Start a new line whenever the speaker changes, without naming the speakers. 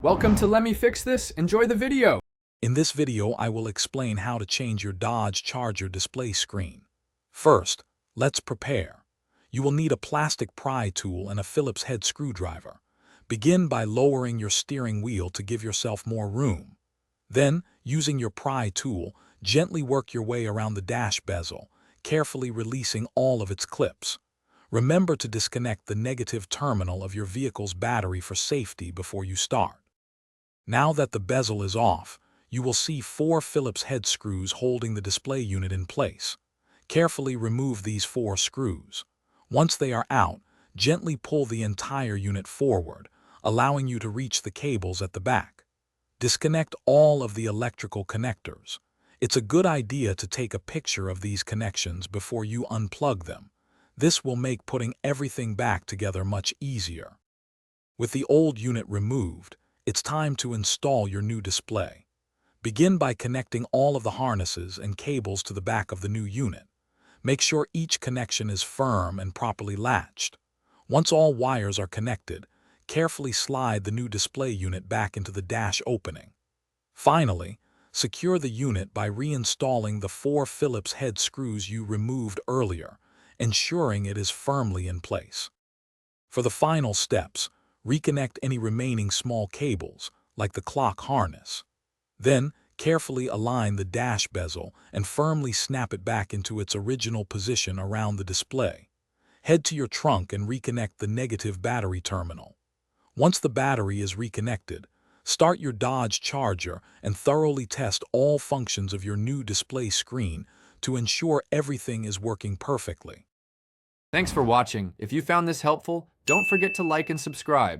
Welcome to Let Me Fix This. Enjoy the video.
In this video, I will explain how to change your Dodge Charger display screen. First, let's prepare. You will need a plastic pry tool and a Phillips head screwdriver. Begin by lowering your steering wheel to give yourself more room. Then, using your pry tool, gently work your way around the dash bezel, carefully releasing all of its clips. Remember to disconnect the negative terminal of your vehicle's battery for safety before you start. Now that the bezel is off, you will see 4 Phillips head screws holding the display unit in place. Carefully remove these 4 screws. Once they are out, gently pull the entire unit forward, allowing you to reach the cables at the back. Disconnect all of the electrical connectors. It's a good idea to take a picture of these connections before you unplug them. This will make putting everything back together much easier. With the old unit removed, it's time to install your new display. Begin by connecting all of the harnesses and cables to the back of the new unit. Make sure each connection is firm and properly latched. Once all wires are connected, carefully slide the new display unit back into the dash opening. Finally, secure the unit by reinstalling the 4 Phillips head screws you removed earlier, ensuring it is firmly in place. For the final steps, reconnect any remaining small cables, like the clock harness. Then, carefully align the dash bezel and firmly snap it back into its original position around the display. Head to your trunk and reconnect the negative battery terminal. Once the battery is reconnected, start your Dodge Charger and thoroughly test all functions of your new display screen to ensure everything is working perfectly.
Thanks for watching. If you found this helpful, don't forget to like and subscribe.